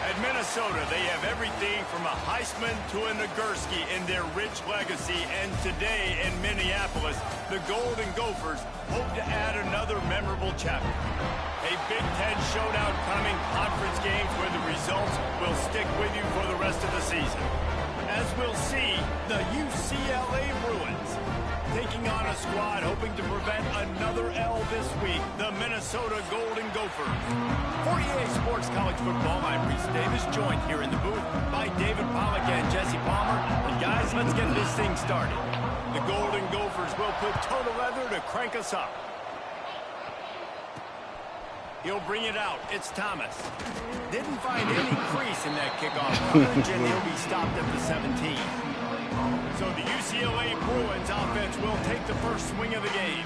At Minnesota, they have everything from a Heisman to a Nagurski in their rich legacy. And today in Minneapolis, the Golden Gophers hope to add another memorable chapter. A Big Ten showdown coming, conference games where the results will stick with you for the rest of the season. As we'll see, the UCLA Bruins taking on a squad hoping to prevent another L this week, the Minnesota Golden Gophers. For EA Sports College Football, I'm Reese Davis, joined here in the booth by David Pollack and Jesse Palmer. And guys, let's get this thing started. The Golden Gophers will put total leather to crank us up. He'll bring it out. It's Thomas. Didn't find any crease in that kickoff coverage, and he'll be stopped at the 17. So the UCLA Bruins offense will take the first swing of the game.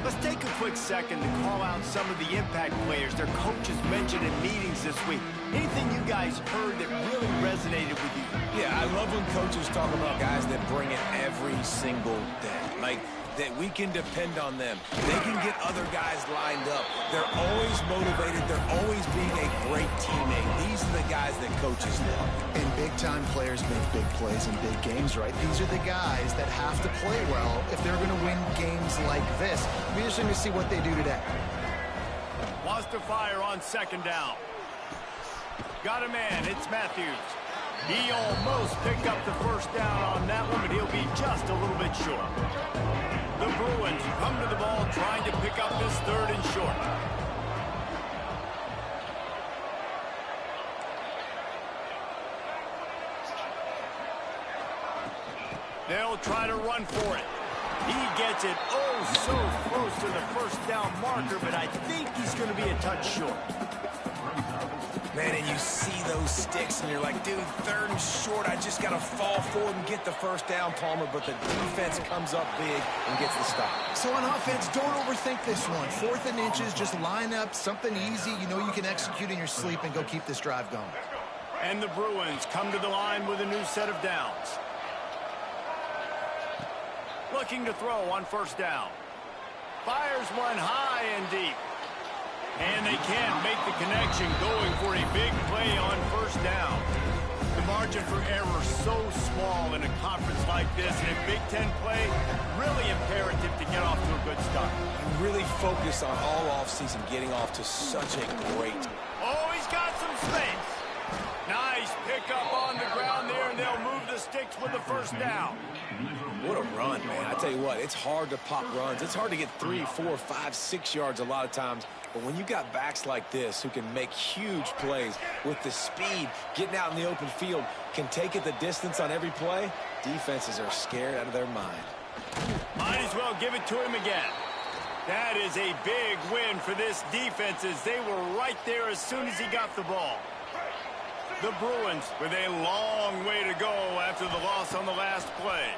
Let's take a quick second to call out some of the impact players their coaches mentioned in meetings this week. Anything you guys heard that really resonated with you? Yeah, I love when coaches talk about guys that bring it every single day. Like, that we can depend on them. They can get other guys lined up. They're always motivated. They're always being a great teammate. These are the guys that coaches love. And big-time players make big plays in big games, right? These are the guys that have to play well if they're going to win games like this. It'll be interesting to see what they do today. Wants to fire on second down. Got a man. It's Matthews. He almost picked up the first down on that one, but he'll be just a little bit short. The Bruins come to the ball trying to pick up this third and short. They'll try to run for it. He gets it so close to the first down marker, but I think he's going to be a touch short. Man, and you see those sticks, and you're like, dude, third and short, I just got to fall forward and get the first down, Palmer, but the defense comes up big and gets the stop. So on offense, don't overthink this one. 4th and inches, just line up something easy you know you can execute in your sleep and go keep this drive going. And the Bruins come to the line with a new set of downs. Looking to throw on first down. Fires one high and deep. And they can't make the connection, going for a big play on first down. The margin for error so small in a conference like this, and in Big Ten play, really imperative to get off to a good start. You really focus on all offseason getting off to such a great... Oh, he's got some space. Nice pickup on the ground there, and they'll move the sticks with the first down. What a run, man. I tell you what, it's hard to pop runs. It's hard to get 3, 4, 5, 6 yards a lot of times. But when you got backs like this who can make huge plays with the speed, getting out in the open field, can take it the distance on every play, defenses are scared out of their mind. Might as well give it to him again. That is a big win for this defense, as they were right there as soon as he got the ball. The Bruins with a long way to go after the loss on the last play.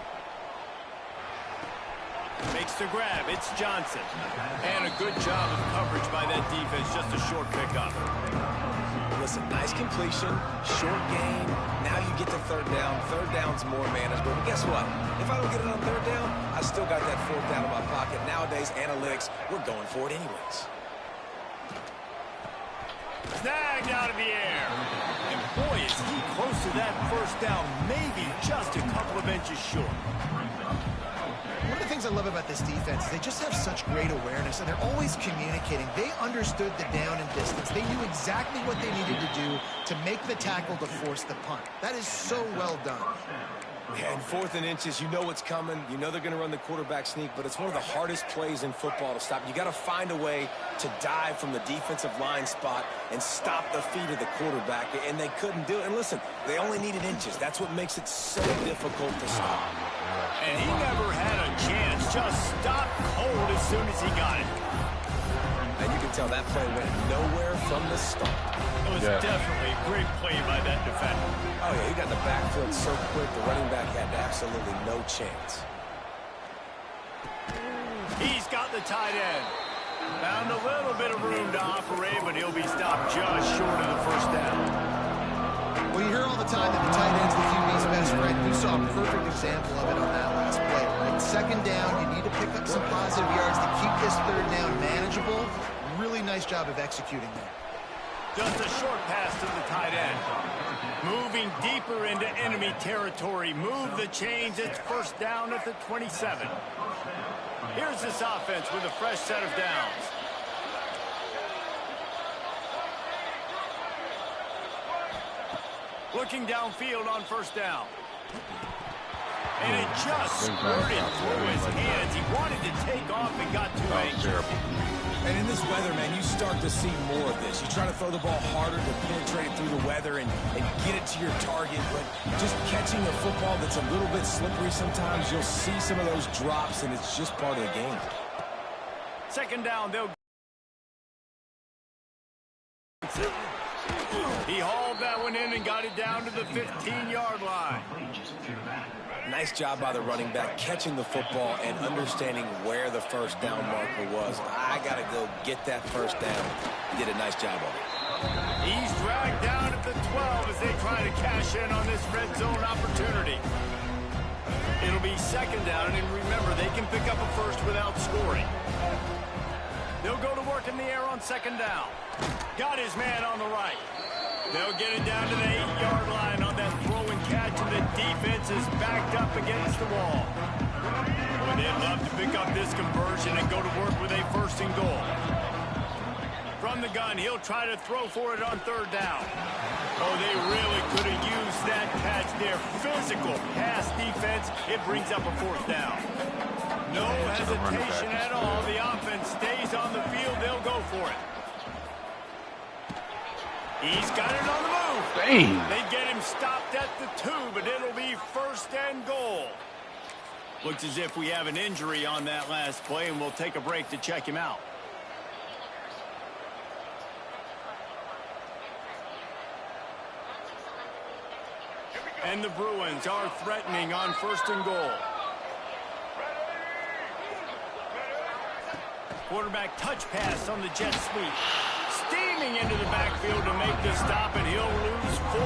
Makes the grab. It's Johnson. And a good job of coverage by that defense. Just a short pickup. Listen, nice completion, short gain. Now you get to third down. Third down's more manageable. But guess what? If I don't get it on third down, I still got that fourth down in my pocket. Nowadays, analytics, we're going for it anyways. Snagged out of the air. And boy, is he close to that first down. Maybe just a couple of inches short. One of the things I love about this defense is they just have such great awareness, and they're always communicating. They understood the down and distance. They knew exactly what they needed to do to make the tackle to force the punt. That is so well done. And 4th and inches, you know what's coming. You know they're going to run the quarterback sneak, but it's one of the hardest plays in football to stop. You got to find a way to dive from the defensive line spot and stop the feet of the quarterback, and they couldn't do it. And listen, they only needed inches. That's what makes it so difficult to stop. And he never had a chance. Just stopped cold as soon as he got it. And you can tell that play went nowhere from the start. It was definitely a great play by that defender. Oh, yeah, he got the backfield so quick, the running back had absolutely no chance. He's got the tight end. Found a little bit of room to operate, but he'll be stopped just short of the first down. Well, you hear all the time that the tight end's the QB's best friend. You saw a perfect example of it on that last play, right? Second down, you need to pick up some positive yards to keep this third down manageable. Really nice job of executing there. Just a short pass to the tight end. Moving deeper into enemy territory. Move the chains. It's first down at the 27. Here's this offense with a fresh set of downs. Looking downfield on first down. And it just squirted through his hands. He wanted to take off and got too anxious. And in this weather, man, you start to see more of this. You try to throw the ball harder to penetrate it through the weather and get it to your target, but just catching a football that's a little bit slippery sometimes, you'll see some of those drops, and it's just part of the game. Second down, they'll... He hauled that one in and got it down to the 15-yard line. Nice job by the running back catching the football and understanding where the first down marker was. I got to go get that first down. He did a nice job of it. He's dragged down at the 12 as they try to cash in on this red zone opportunity. It'll be second down, and remember, they can pick up a first without scoring. They'll go to work in the air on second down. Got his man on the right. They'll get it down to the 8-yard line on that throw and catch, and the defense is backed up against the wall. Well, they'd love to pick up this conversion and go to work with a first and goal. From the gun, he'll try to throw for it on third down. Oh, they really could have used that catch there. Physical pass defense. It brings up a fourth down. No hesitation at all. The offense stays on the field. They'll go for it. He's got it on the move. Dang. They get him stopped at the 2, but it'll be first and goal. Looks as if we have an injury on that last play, and we'll take a break to check him out. And the Bruins are threatening on first and goal. Quarterback touch pass on the jet sweep. Steaming into the backfield to make the stop, and he'll lose 4.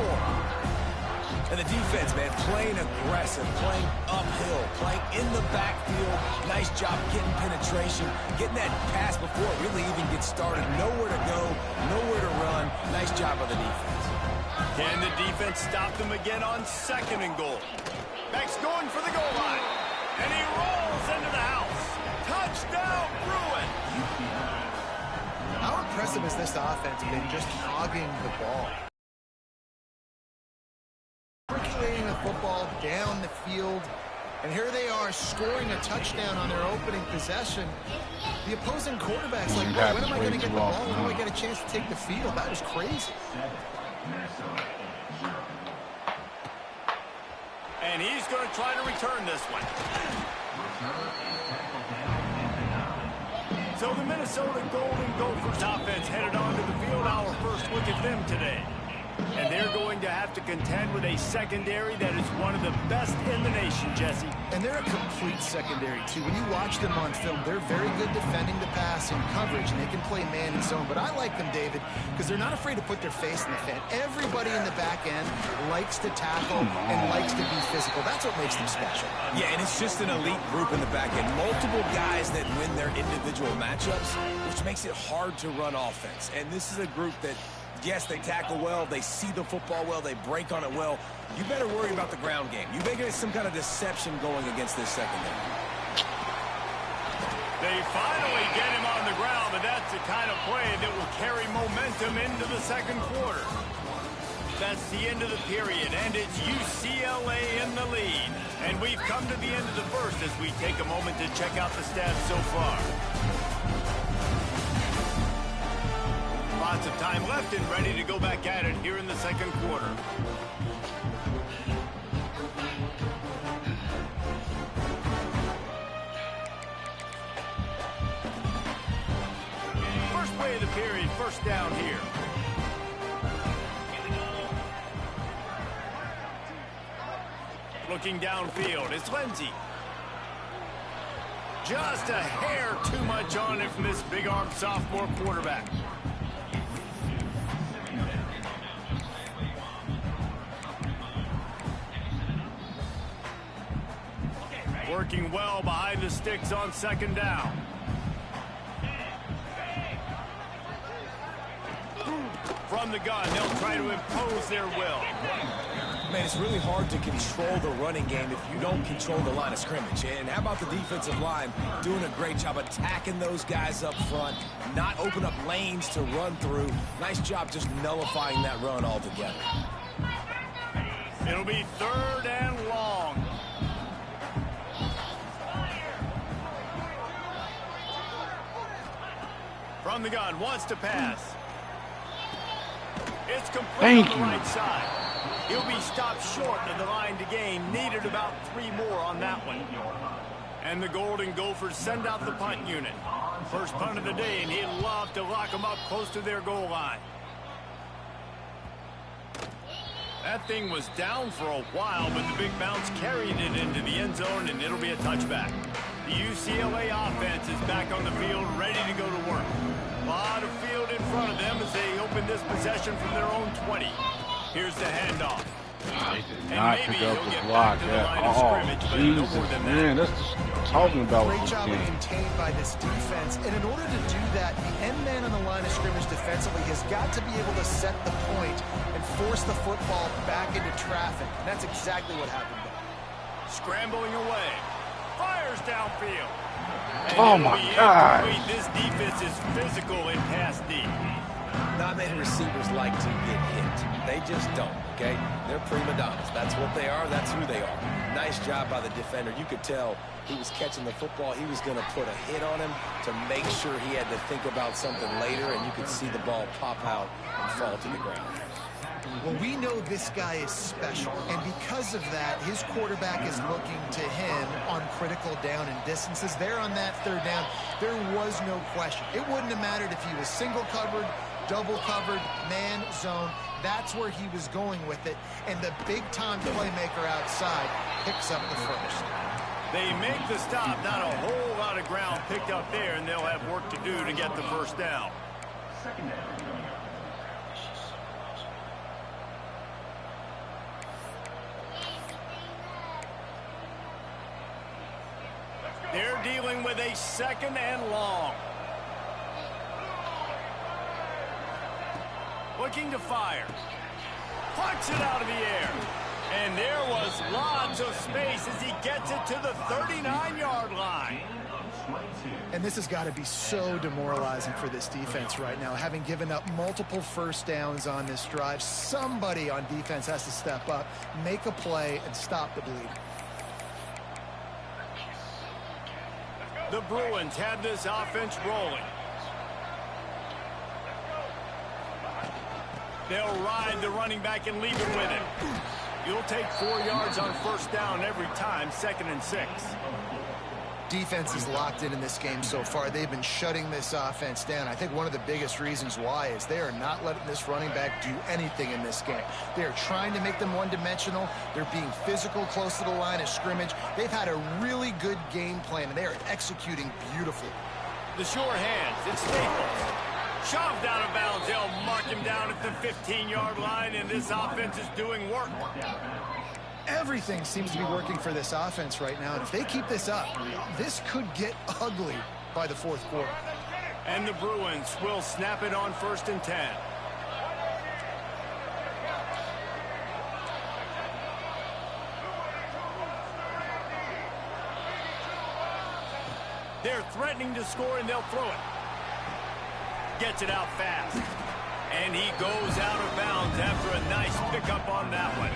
And the defense, man, playing aggressive, playing uphill, playing in the backfield. Nice job getting penetration, getting that pass before it really even gets started. Nowhere to go, nowhere to run. Nice job by the defense. Can the defense stop them again on second and goal? Max going for the goal line. And he rolls into the house. Touchdown, Bruin! How impressive has this offense been just hogging the ball? Circulating the football down the field. And here they are scoring a touchdown on their opening possession. The opposing quarterback's like, well, when am I going to get the ball? When do I get a chance to take the field? That was crazy. And he's going to try to return this one. So the Minnesota Golden Gophers offense headed onto the field. Our first look at them today. And they're going to have to contend with a secondary that is one of the best in the nation, Jesse. And they're a complete secondary, too. When you watch them on film, they're very good defending the pass and coverage, and they can play man and zone. But I like them, David, because they're not afraid to put their face in the fan. Everybody in the back end likes to tackle and likes to be physical. That's what makes them special. Yeah, and it's just an elite group in the back end. Multiple guys that win their individual matchups, which makes it hard to run offense. And this is a group that, yes, they tackle well, they see the football well, they break on it well. You better worry about the ground game. You better get some kind of deception going against this secondary. They finally get him on the ground, and that's the kind of play that will carry momentum into the second quarter. That's the end of the period, and it's UCLA in the lead. And we've come to the end of the first as we take a moment to check out the stats so far. Lots of time left and ready to go back at it here in the second quarter. First play of the period, first down here. Looking downfield, it's Lindsey. Just a hair too much on it from this big-armed sophomore quarterback. Working well behind the sticks on second down. From the gun, they'll try to impose their will. Man, it's really hard to control the running game if you don't control the line of scrimmage. And how about the defensive line doing a great job attacking those guys up front, not open up lanes to run through. Nice job just nullifying that run altogether. It'll be third and long. From the gun, wants to pass. It's complete on the right side. He'll be stopped short of the line to gain. Needed about 3 more on that one. And the Golden Gophers send out the punt unit. First punt of the day, and he'd love to lock them up close to their goal line. That thing was down for a while, but the big bounce carried it into the end zone, and it'll be a touchback. The UCLA offense is back on the field, ready to go to work. A lot of field in front of them as they open this possession from their own 20. Here's the handoff. He did not pick up the block. Jesus, man, that's just talking about. Great job maintained by this defense. And in order to do that, the end man on the line of scrimmage defensively has got to be able to set the point and force the football back into traffic. And that's exactly what happened there. Scrambling away. Fires downfield. And oh, my God. This defense is physical and pass deep. Not many receivers like to get hit. They just don't, okay? They're prima donnas. That's what they are. That's who they are. Nice job by the defender. You could tell he was catching the football. He was going to put a hit on him to make sure he had to think about something later, and you could see the ball pop out and fall to the ground. Well, we know this guy is special, and because of that, his quarterback is looking to him on critical down and distances. There on that third down, there was no question. It wouldn't have mattered if he was single covered, double covered, man, zone. That's where he was going with it, and the big-time playmaker outside picks up the first. They make the stop, not a whole lot of ground picked up there, and they'll have work to do to get the first down. Second down. They're dealing with a second and long. Looking to fire. Plucks it out of the air. And there was lots of space as he gets it to the 39-yard line. And this has got to be so demoralizing for this defense right now. Having given up multiple first downs on this drive, somebody on defense has to step up, make a play, and stop the bleed. The Bruins have this offense rolling. They'll ride the running back and leave it with him. You'll take 4 yards on first down every time, 2nd and 6. defense is locked in this game so far. They've been shutting this offense down. I think one of the biggest reasons why is they are not letting this running back do anything in this game. They are trying to make them one-dimensional. They're being physical close to the line of scrimmage. They've had a really good game plan, and they are executing beautifully. The sure hands, it's Staples. Shoved out of bounds. They'll mark him down at the 15-yard line, and this offense is doing work. Everything seems to be working for this offense right now, and if they keep this up, this could get ugly by the fourth quarter. And the Bruins will snap it on 1st and 10. They're threatening to score, and they'll throw it. Gets it out fast. And he goes out of bounds after a nice pickup on that one.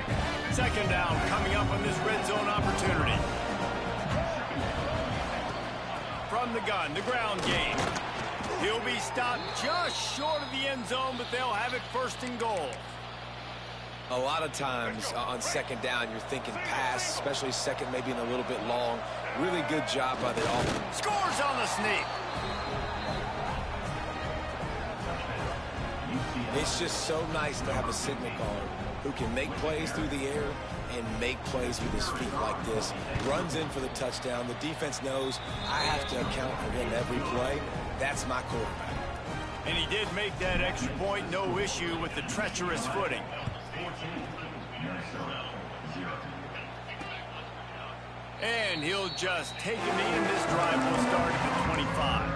2nd down coming up on this red zone opportunity. From the gun, the ground game. He'll be stopped just short of the end zone, but they'll have it 1st and goal. A lot of times on 2nd down, you're thinking pass, especially 2nd, maybe in a little bit long. Really good job by the offense. Scores on the sneak. It's just so nice to have a signal caller who can make plays through the air and make plays with his feet like this. Runs in for the touchdown. The defense knows I have to account for him every play. That's my quarterback. And he did make that extra point, no issue with the treacherous footing. And he'll just take him in. This drive will start at the 25.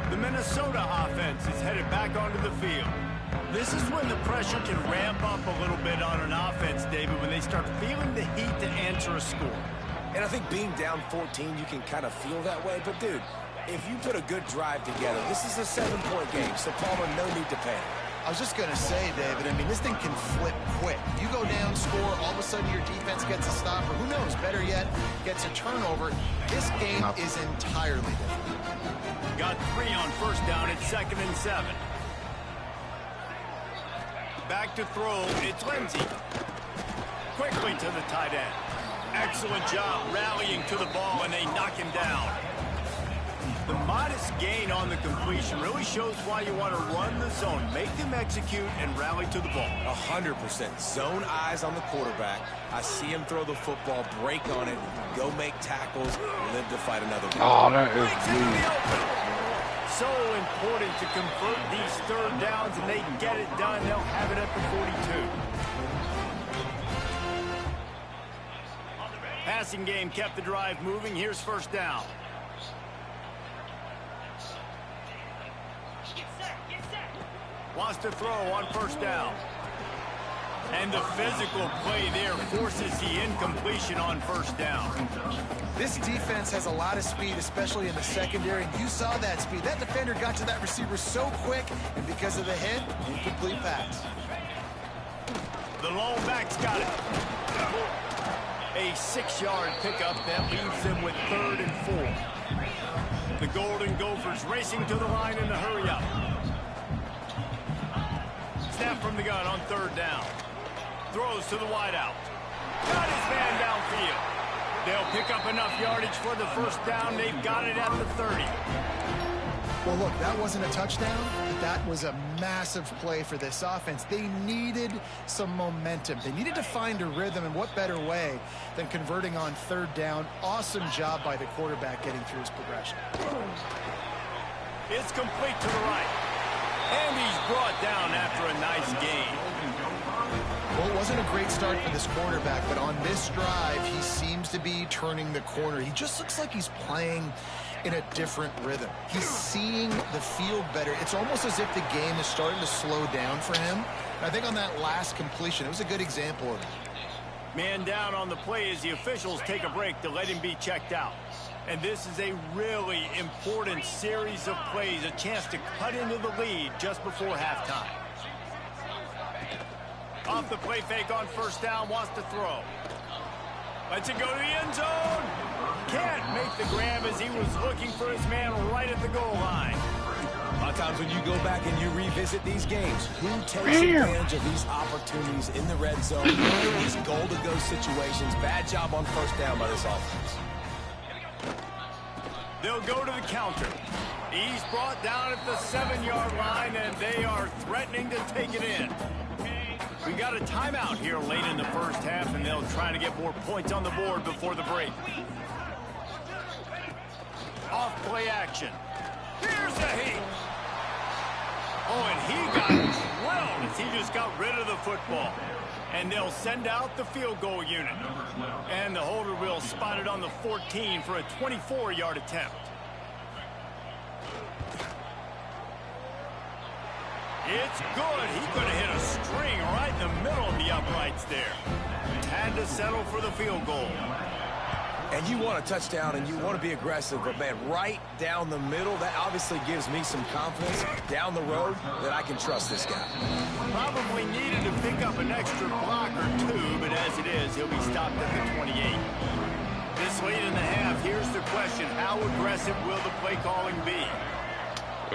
The Minnesota offense is headed back onto the field. This is when the pressure can ramp up a little bit on an offense, David, when they start feeling the heat to answer a score. And I think being down 14, you can kind of feel that way. But, dude, if you put a good drive together, this is a 7-point game, so Palmer, no need to panic. I was just going to say, David, I mean, this thing can flip quick. You go down, score, all of a sudden your defense gets a stop, or who knows, better yet, gets a turnover. This game is entirely different. Got 3 on 1st down at 2nd and 7. Back to throw, it's Lindsey. Quickly to the tight end. Excellent job rallying to the ball, and they knock him down. The modest gain on the completion really shows why you want to run the zone. Make them execute and rally to the ball. 100%. Zone eyes on the quarterback. I see him throw the football, break on it, go make tackles, live to fight another game. Oh, that is huge. So important to convert these 3rd downs, and they get it done. They'll have it at the 42. Passing game kept the drive moving. Here's 1st down. Wants to throw on 1st down. And the physical play there forces the incompletion on 1st down. This defense has a lot of speed, especially in the secondary. And you saw that speed. That defender got to that receiver so quick, and because of the hit, incomplete pass. The lone back's got it. A 6-yard pickup that leaves them with 3rd and 4. The Golden Gophers racing to the line in the hurry up. Snap from the gun on 3rd down. Throws to the wideout. Got his man downfield. They'll pick up enough yardage for the 1st down. They've got it at the 30. Well, look, that wasn't a touchdown, but that was a massive play for this offense. They needed some momentum. They needed to find a rhythm, and what better way than converting on 3rd down. Awesome job by the quarterback getting through his progression. It's complete to the right. And he's brought down after a nice gain. Well, it wasn't a great start for this quarterback, but on this drive, he seems to be turning the corner. He just looks like he's playing in a different rhythm. He's seeing the field better. It's almost as if the game is starting to slow down for him. And I think on that last completion, it was a good example of it. Man down on the play as the officials take a break to let him be checked out. And this is a really important series of plays, a chance to cut into the lead just before halftime. Off the play fake on 1st down, wants to throw. Lets it go to the end zone. Can't make the grab as he was looking for his man right at the goal line. A lot of times when you go back and you revisit these games, who takes advantage of these opportunities in the red zone, these goal-to-go situations? Bad job on 1st down by this offense. They'll go to the counter. He's brought down at the 7-yard line, and they are threatening to take it in. We got a timeout here late in the first half, and they'll try to get more points on the board before the break. Off play action. Here's the heat. Oh, and he got drilled as he just got rid of the football. And they'll send out the field goal unit. And the holder will spot it on the 14 for a 24-yard attempt. It's good. He could have hit a string right in the middle of the uprights there. Had to settle for the field goal. And you want a touchdown and you want to be aggressive, but man, right down the middle, that obviously gives me some confidence down the road that I can trust this guy. Probably needed to pick up an extra block or two, but as it is, he'll be stopped at the 28. This late in the half, here's the question. How aggressive will the play calling be?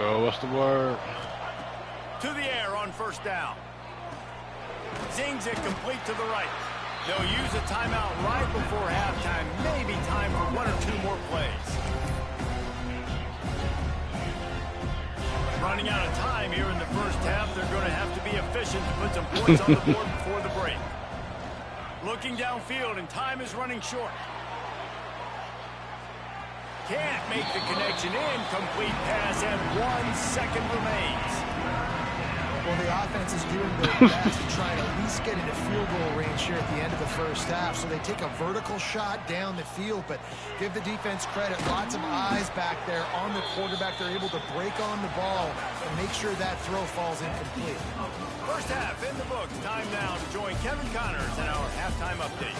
Oh, what's the word? To the air on first down. Zings it complete to the right. They'll use a timeout right before halftime. Maybe time for 1 or 2 more plays. Running out of time here in the first half. They're going to have to be efficient to put some points on the board before the break. Looking downfield, and time is running short. Can't make the connection. Incomplete pass, and 1 second remains. Well, the offense is doing their best to try to at least get into field goal range here at the end of the first half. So they take a vertical shot down the field, but give the defense credit. Lots of eyes back there on the quarterback. They're able to break on the ball and make sure that throw falls incomplete. First half in the books. Time now to join Kevin Connors in our halftime update.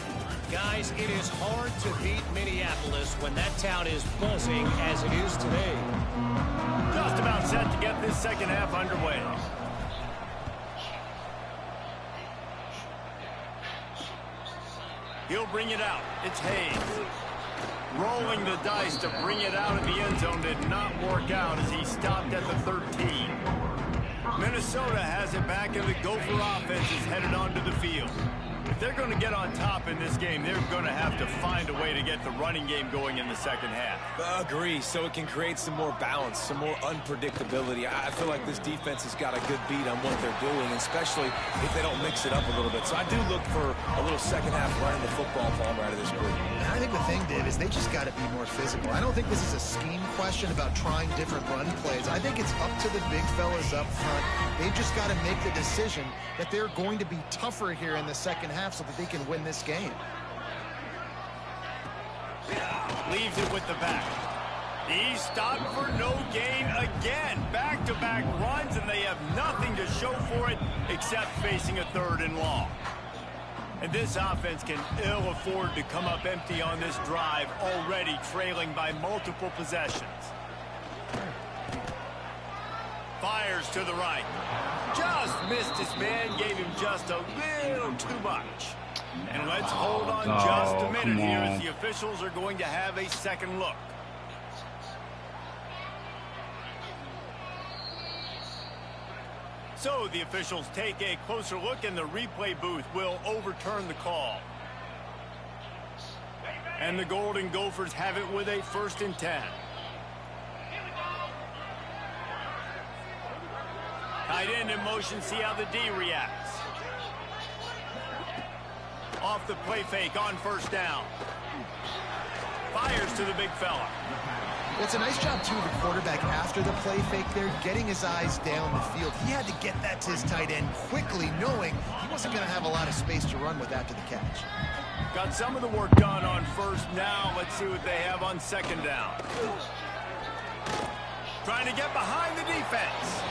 Guys, it is hard to beat Minneapolis when that town is buzzing as it is today. Just about set to get this second half underway. He'll bring it out. It's Hayes. Rolling the dice to bring it out of the end zone did not work out as he stopped at the 13. Minnesota has it back, and the Gopher offense is headed onto the field. If they're going to get on top in this game, they're going to have to find a way to get the running game going in the second half. Agree, so it can create some more balance, some more unpredictability. I feel like this defense has got a good beat on what they're doing, especially if they don't mix it up a little bit. So I do look for a little second half running the football ball out of this group. I think the thing, Dave, is they just got to be more physical. I don't think this is a scheme question about trying different run plays. I think it's up to the big fellas up front. They've just got to make the decision that they're going to be tougher here in the second half so that they can win this game. Leaves it with the back. He's stopped for no gain again. Back-to-back runs, and they have nothing to show for it except facing a 3rd and long. And this offense can ill afford to come up empty on this drive, already trailing by multiple possessions. Fires to the right. Just missed his man, gave him just a little too much. And let's hold on just a minute here as the officials are going to have a second look. So the officials take a closer look, and the replay booth will overturn the call. And the Golden Gophers have it with a 1st and 10. Tight end in motion, see how the D reacts. Off the play fake on first down. Fires to the big fella. It's a nice job, too, the quarterback after the play fake there, getting his eyes down the field. He had to get that to his tight end quickly, knowing he wasn't going to have a lot of space to run with after the catch. Got some of the work done on first. Now let's see what they have on second down. Trying to get behind the defense.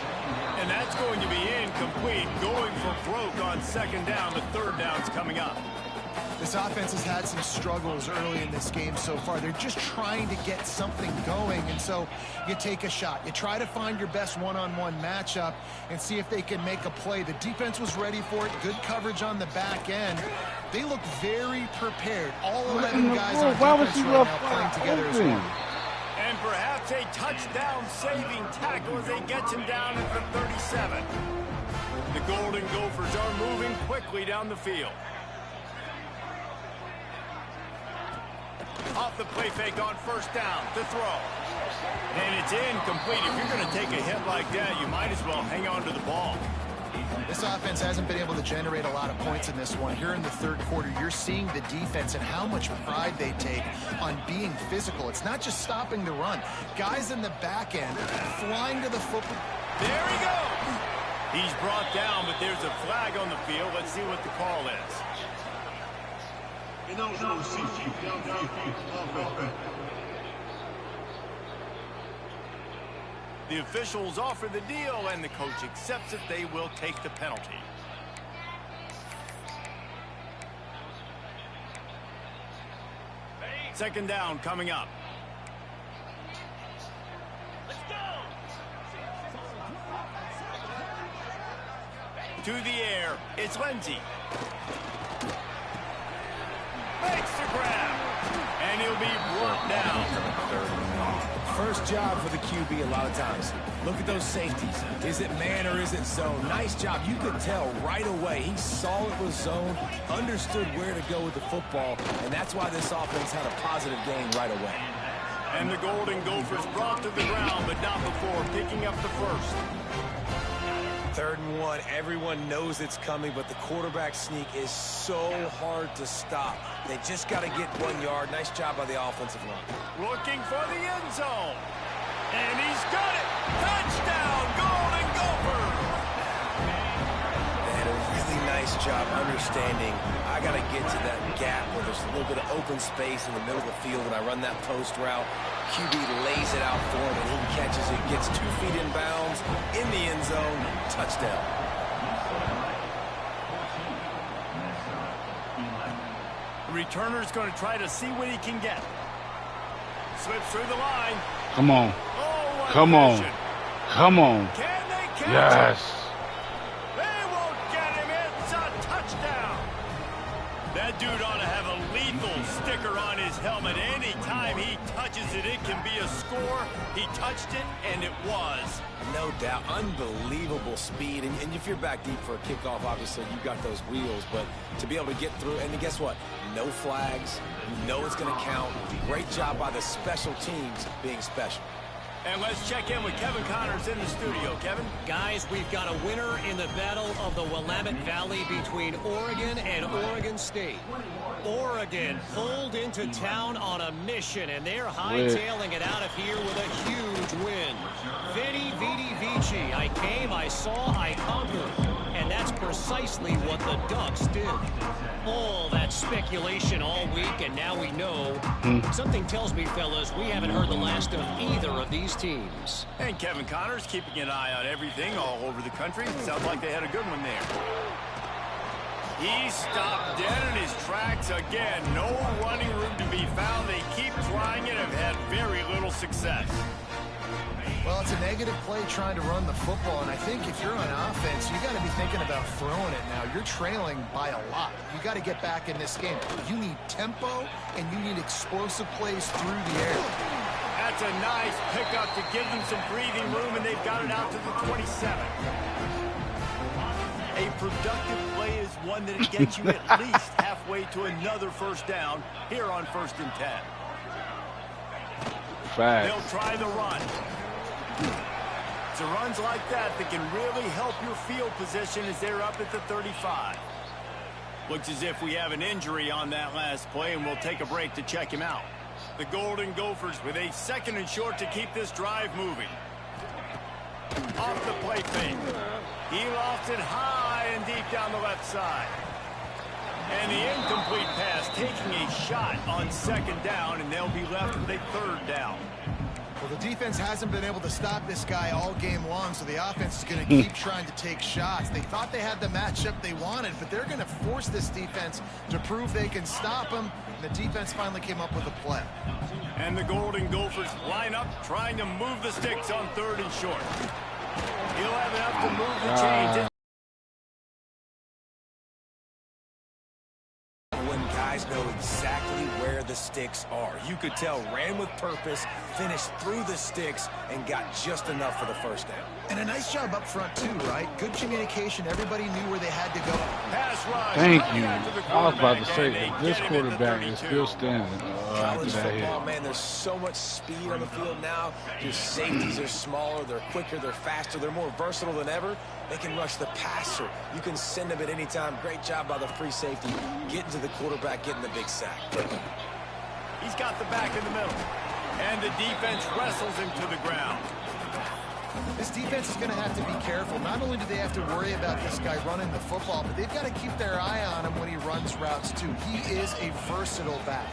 And that's going to be incomplete. Going for broke on second down. The 3rd down's coming up. This offense has had some struggles early in this game so far. They're just trying to get something going, and so you take a shot. You try to find your best one-on-one matchup and see if they can make a play. The defense was ready for it. Good coverage on the back end. They look very prepared. All 11 guys on defense right now playing together as one. And perhaps a touchdown-saving tackle as they get him down at the 37. The Golden Gophers are moving quickly down the field. Off the play fake on first down to throw. And it's incomplete. If you're going to take a hit like that, you might as well hang on to the ball. This offense hasn't been able to generate a lot of points in this one. Here in the third quarter, you're seeing the defense and how much pride they take on being physical. It's not just stopping the run. Guys in the back end flying to the football. There he goes. He's brought down, but there's a flag on the field. Let's see what the call is. The officials offer the deal, and the coach accepts it. They will take the penalty. Second down coming up. Let's go. To the air, it's Lindsey. Makes the grab, and he'll be brought down. First job for the QB a lot of times. Look at those safeties. Is it man or is it zone? Nice job. You could tell right away. He saw it was zone, understood where to go with the football, and that's why this offense had a positive gain right away. And the Golden Gophers brought to the ground, but not before picking up the first. 3rd and 1. Everyone knows it's coming, but the quarterback sneak is so hard to stop. They just got to get 1 yard. Nice job by the offensive line. Looking for the end zone. And he's got it. Touchdown, Golden Gophers. They had a really nice job understanding I got to get to that gap where there's a little bit of open space in the middle of the field when I run that post route. QB lays it out for him, and he catches it, gets 2 feet in bounds, in the end zone, touchdown. The returner's going to try to see what he can get. Slips through the line. Come on. Oh, come on. Come on. Can they catch yes. him? They won't get him. It's a touchdown. That dude ought to have a lethal sticker on his helmet. Anytime he touches it, it can be a score. He touched it, and it was. No doubt. Unbelievable speed. And if you're back deep for a kickoff, obviously, you got those wheels. But to be able to get through, and guess what? No flags. You know it's going to count. Great job by the special teams being special. And let's check in with Kevin Connors in the studio. Kevin? Guys, we've got a winner in the battle of the Willamette Valley between Oregon and Oregon State. Oregon pulled into town on a mission, and they're hightailing it out of here with a huge win. Veni, vidi, vici. I came, I saw, I conquered. And that's precisely what the Ducks did. All that speculation all week, and now we know. Something tells me, fellas, we haven't heard the last of either of these teams. And Kevin Connors keeping an eye on everything all over the country. Sounds like they had a good one there. He stopped dead in his tracks again. No running room to be found. They keep trying it and have had very little success. Well, it's a negative play trying to run the football, and I think if you're on offense, you got to be thinking about throwing it now. You're trailing by a lot. You got to get back in this game. You need tempo, and you need explosive plays through the air. That's a nice pickup to give them some breathing room, and they've got it out to the 27. A productive play is one that gets you at least halfway to another first down here on 1st and 10. They'll try the run. It's the runs like that that can really help your field position as they're up at the 35. Looks as if we have an injury on that last play, and we'll take a break to check him out. The Golden Gophers with a 2nd and short to keep this drive moving. Off the play fake. He lofts it high and deep down the left side. And the incomplete pass taking a shot on 2nd down, and they'll be left with a 3rd down. Well, the defense hasn't been able to stop this guy all game long, so the offense is going to keep trying to take shots. They thought they had the matchup they wanted, but they're going to force this defense to prove they can stop him. And the defense finally came up with a play. And the Golden Gophers line up, trying to move the sticks on 3rd and short. He'll have enough to move the chains. When guys know exactly where the sticks are. You could tell ran with purpose, finished through the sticks, and got just enough for the first down. And a nice job up front, too, right? Good communication. Everybody knew where they had to go. Pass rush. Thank you. I was about to say, if this quarterback is still standing. College football, man, there's so much speed on the field now. Your safeties are smaller, they're quicker, they're faster, they're more versatile than ever. They can rush the passer. You can send them at any time. Great job by the free safety. Getting to the quarterback, getting the big sack. He's got the back in the middle. And the defense wrestles him to the ground. This defense is going to have to be careful. Not only do they have to worry about this guy running the football, but they've got to keep their eye on him when he runs routes, too. He is a versatile back.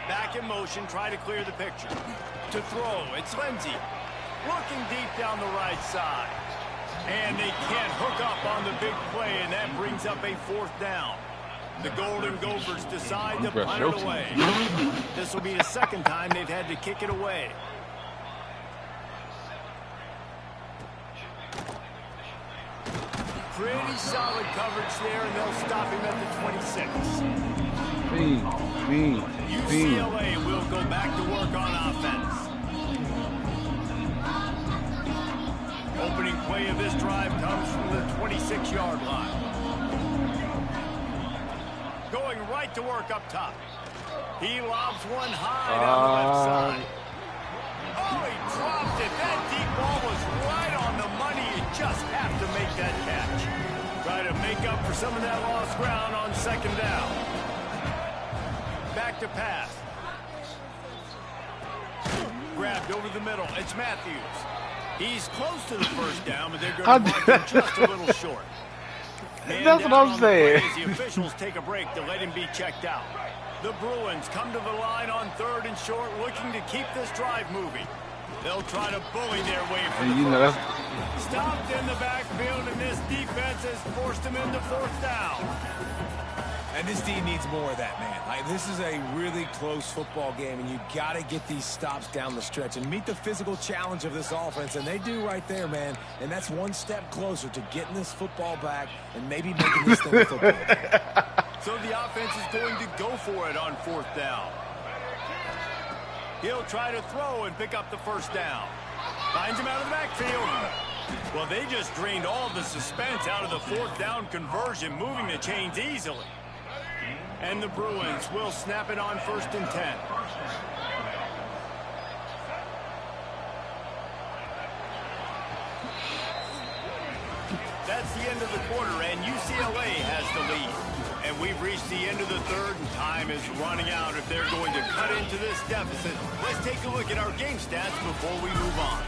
Back in motion, try to clear the picture. To throw, it's Lindsey. Looking deep down the right side. And they can't hook up on the big play, and that brings up a 4th down. The Golden Gophers decide to punt it away. This will be the second time they've had to kick it away. Pretty solid coverage there, and they'll stop him at the 26. UCLA will go back to work on offense. Opening play of this drive comes from the 26-yard line. Going right to work up top. He lobs one high down the left side. Oh, he dropped it. That deep ball was right on the money. You just have to make that catch. Try to make up for some of that lost ground on 2nd down. Back to pass. Grabbed over the middle. It's Matthews. He's close to the 1st down, but they're going to mark him just a little short. That's what I'm saying. The officials take a break to let him be checked out. The Bruins come to the line on 3rd and short, looking to keep this drive moving. They'll try to bully their way for the first. Stopped in the backfield, and this defense has forced him into 4th down. And this team needs more of that, man. This is a really close football game, and you got to get these stops down the stretch and meet the physical challenge of this offense, and they do right there, man. And that's one step closer to getting this football back and maybe making this thing a football game. So the offense is going to go for it on 4th down. He'll try to throw and pick up the 1st down. Finds him out of the backfield. Well, they just drained all the suspense out of the 4th down conversion, moving the chains easily. And the Bruins will snap it on 1st and 10. That's the end of the quarter, and UCLA has the lead. And we've reached the end of the 3rd, and time is running out if they're going to cut into this deficit. Let's take a look at our game stats before we move on.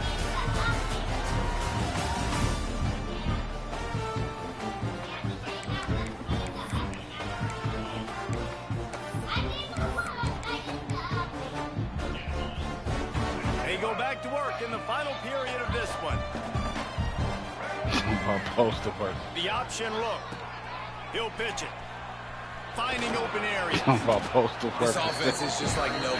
They go back to work in the final period of this one. The option look. He'll pitch it. Finding open areas. This offense is just like no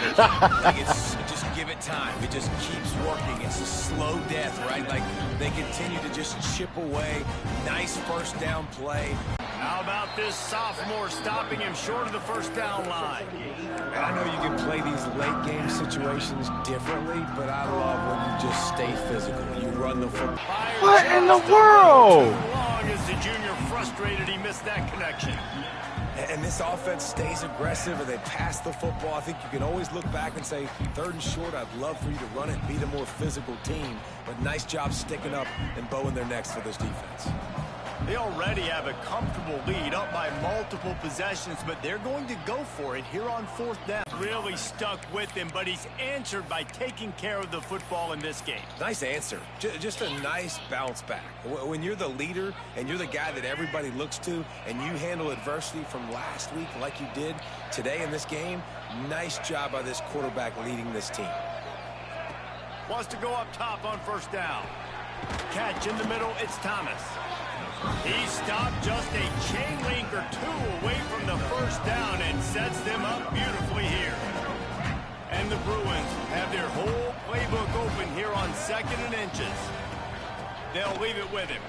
just give it time. It just keeps working. It's a slow death, right? Like they continue to just chip away. Nice 1st down play. How about this sophomore stopping him short of the 1st down line? And I know you can play these late game situations differently, but I love when you just stay physical. You run the football. What in the world? Too long as the junior frustrated he missed that connection. And this offense stays aggressive and they pass the football. I think you can always look back and say, 3rd and short, I'd love for you to run it, be the more physical team. But nice job sticking up and bowing their necks for this defense. They already have a comfortable lead, up by multiple possessions, but they're going to go for it here on 4th down. Really stuck with him, but he's answered by taking care of the football in this game. Nice answer. Just a nice bounce back. When you're the leader and you're the guy that everybody looks to and you handle adversity from last week like you did today in this game, nice job by this quarterback leading this team. Wants to go up top on 1st down. Catch in the middle, it's Thomas. He stopped just a chain link or 2 away from the 1st down and sets them up beautifully here. And the Bruins have their whole playbook open here on 2nd and inches. They'll leave it with him.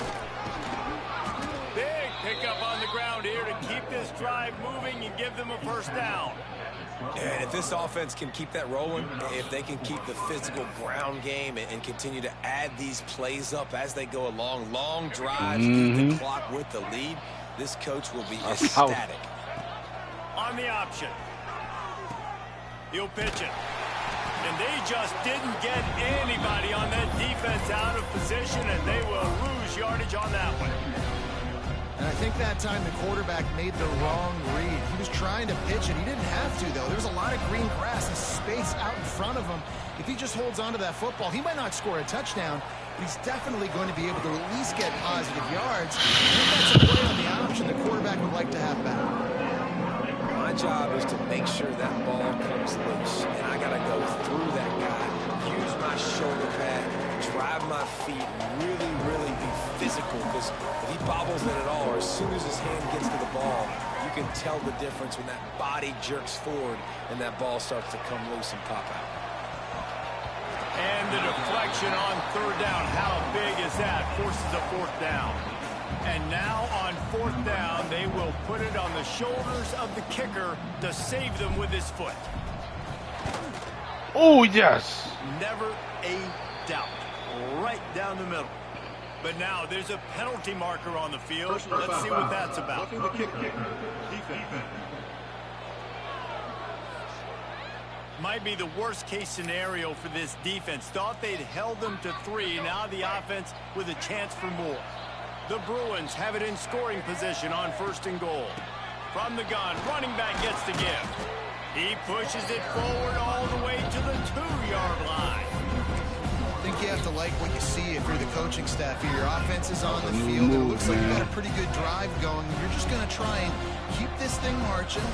Big pickup on the ground here to keep this drive moving and give them a first down. And if this offense can keep that rolling, if they can keep the physical ground game and continue to add these plays up as they go along, long drives, keep the clock with the lead, this coach will be ecstatic. On the option. He'll pitch it. And they just didn't get anybody on that defense out of position, and they will lose yardage on that one. And I think that time the quarterback made the wrong read. He was trying to pitch it. He didn't have to, though. There's a lot of green grass and space out in front of him. If he just holds on to that football, he might not score a touchdown, but he's definitely going to be able to at least get positive yards. I think that's a play on the option the quarterback would like to have back. My job is to make sure that ball comes loose, and I got to go through that guy, use my shoulder pad, drive my feet, really, really be physical, because if he bobbles it at all, or as soon as his hand gets to the ball, you can tell the difference when that body jerks forward and that ball starts to come loose and pop out. And the deflection on third down. How big is that? Forces a fourth down. And now on fourth down, they will put it on the shoulders of the kicker to save them with his foot. Oh, yes. Never a doubt. Right down the middle. But now there's a penalty marker on the field. Let's see what that's about. Might be the worst case scenario for this defense. Thought they'd held them to 3. Now the offense with a chance for more. The Bruins have it in scoring position on 1st and goal. From the gun, running back gets the give. He pushes it forward all the way to the 2-yard line. I think you have to like what you see if you're the coaching staff here. Your offense is on the field. It looks like you got a pretty good drive going. You're just going to try and keep this thing marching,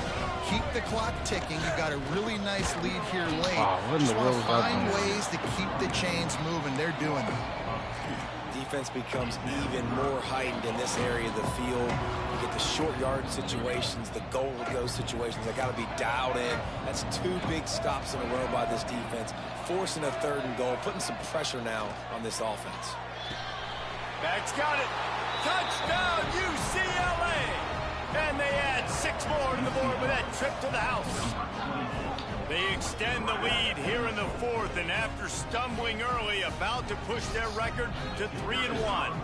keep the clock ticking. You've got a really nice lead here late. Just want to find ways to keep the chains moving. They're doing it. Defense becomes even more heightened in this area of the field. You get the short yard situations, the goal-to-go situations. They got to be dialed in. That's 2 big stops in a row by this defense, forcing a 3rd and goal, putting some pressure now on this offense. Back's got it. Touchdown, UCLA! And they add 6 more to the board with that trip to the house. They extend the lead here in the 4th, and after stumbling early, about to push their record to 3-1.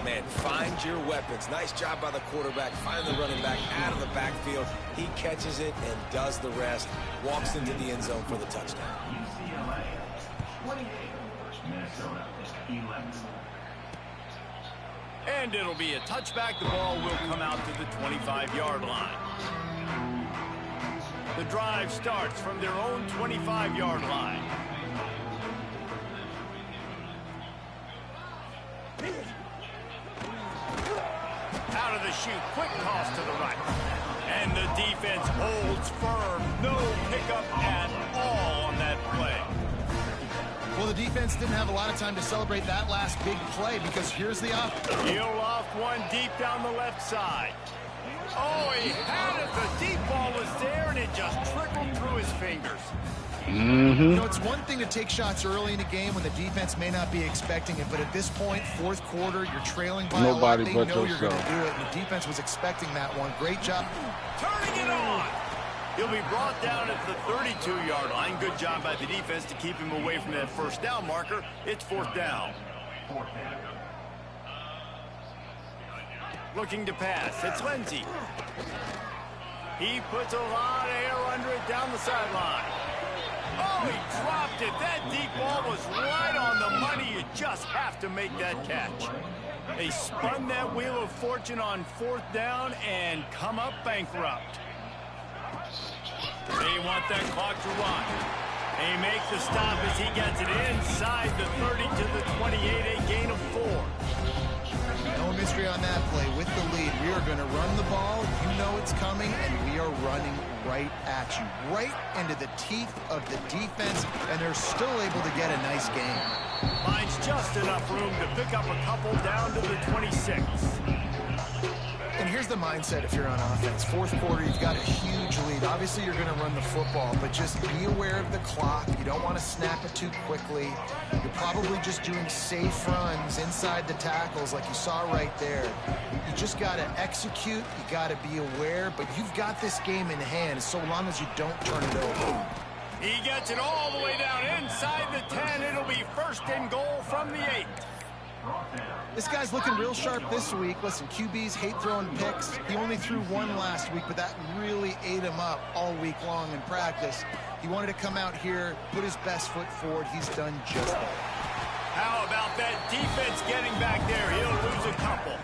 Man, find your weapons. Nice job by the quarterback. Find the running back out of the backfield. He catches it and does the rest. Walks into the end zone for the touchdown. And it'll be a touchback. The ball will come out to the 25-yard line. The drive starts from their own 25-yard line. Out of the chute, quick toss to the right. And the defense holds firm. No pickup at all on that play. Well, the defense didn't have a lot of time to celebrate that last big play because here's the offense. He'll off one deep down the left side. Oh, he had it. The deep ball was there, and it just trickled through his fingers. You know, it's one thing to take shots early in a game when the defense may not be expecting it, but at this point, 4th quarter, you're trailing by a lot. They know you're going to do it, and the defense was expecting that one. Great job. Turning it on. He'll be brought down at the 32-yard line. Good job by the defense to keep him away from that first down marker. It's 4th down. Looking to pass. It's Lindsey. He puts a lot of air under it down the sideline. Oh, he dropped it. That deep ball was right on the money. You just have to make that catch. They spun that wheel of fortune on 4th down and come up bankrupt. They want that clock to run. They make the stop as he gets it inside the 30 to the 28, a gain of 4. No mystery on that play. With the lead, we are going to run the ball. You know it's coming, and we are running right at you, right into the teeth of the defense, and they're still able to get a nice game. Finds just enough room to pick up a couple down to the 26. And here's the mindset if you're on offense. Fourth quarter, you've got a huge lead. Obviously, you're going to run the football, but just be aware of the clock. You don't want to snap it too quickly. You're probably just doing safe runs inside the tackles like you saw right there. You just got to execute. You got to be aware, but you've got this game in hand so long as you don't turn it over. He gets it all the way down inside the 10. It'll be first and goal from the 8. This guy's looking real sharp this week. Listen, QBs hate throwing picks. He only threw one last week, but that really ate him up all week long in practice. He wanted to come out here, put his best foot forward. He's done just that. How about that defense getting back there? He'll lose a couple.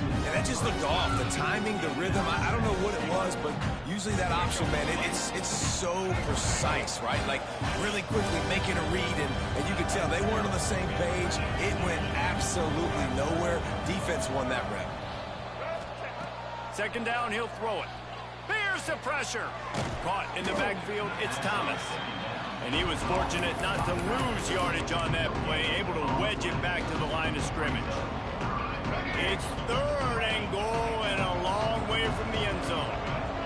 And that just looked off. The timing, the rhythm, I don't know what it was, but usually that option, man, it's so precise, right? Like really quickly making a read, and you could tell they weren't on the same page. It went absolutely nowhere. Defense won that rep. Second down, he'll throw it. Here's the pressure. Caught in the backfield, it's Thomas. And he was fortunate not to lose yardage on that play, able to wedge it back to the line of scrimmage. It's third and goal and a long way from the end zone.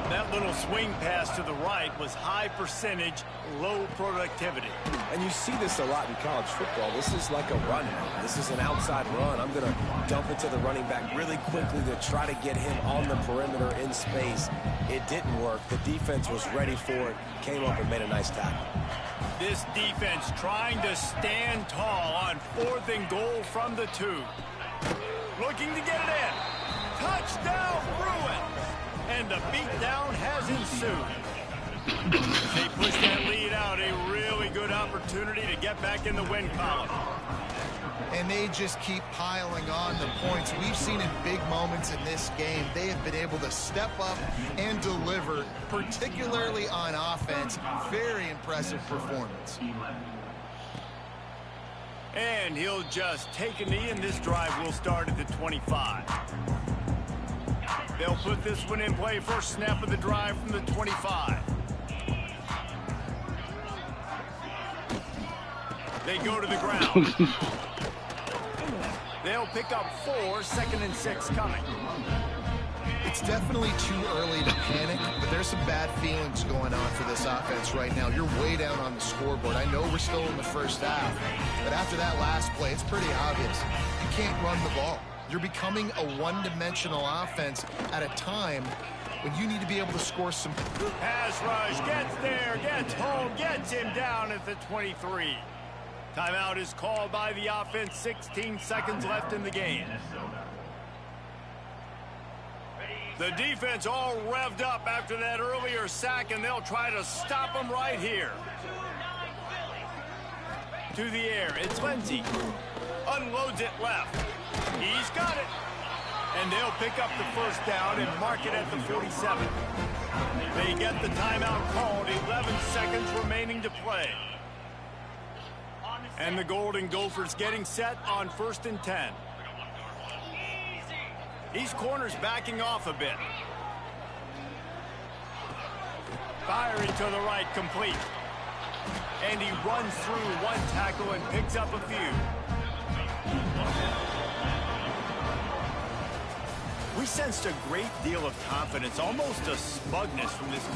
That little swing pass to the right was high percentage, low productivity. And you see this a lot in college football. This is like a run. This is an outside run. I'm going to dump it to the running back really quickly to try to get him on the perimeter in space. It didn't work. The defense was ready for it, came up and made a nice tackle. This defense trying to stand tall on fourth and goal from the 2. Looking to get it in. Touchdown, Bruins! And the beatdown has ensued. They push that lead out. A really good opportunity to get back in the win column. And they just keep piling on the points. We've seen in big moments in this game, they have been able to step up and deliver, particularly on offense. Very impressive performance. And he'll just take a knee, and this drive will start at the 25. They'll put this one in play. First snap of the drive from the 25. They go to the ground. They'll pick up 4, 2nd and 6 coming. It's definitely too early to panic, but there's some bad feelings going on for this offense right now. You're way down on the scoreboard. I know we're still in the first half, but after that last play, it's pretty obvious. You can't run the ball. You're becoming a one-dimensional offense at a time when you need to be able to score some. Pass rush, gets there, gets home, gets him down at the 23. Timeout is called by the offense. 16 seconds left in the game. The defense all revved up after that earlier sack, and they'll try to stop them right here. To the air, it's Lindsey. Unloads it left. He's got it. And they'll pick up the first down and mark it at the 47. They get the timeout called. 11 seconds remaining to play. And the Golden Gophers getting set on 1st and 10. These corners backing off a bit. Firing to the right, complete. And he runs through one tackle and picks up a few. We sensed a great deal of confidence, almost a smugness from this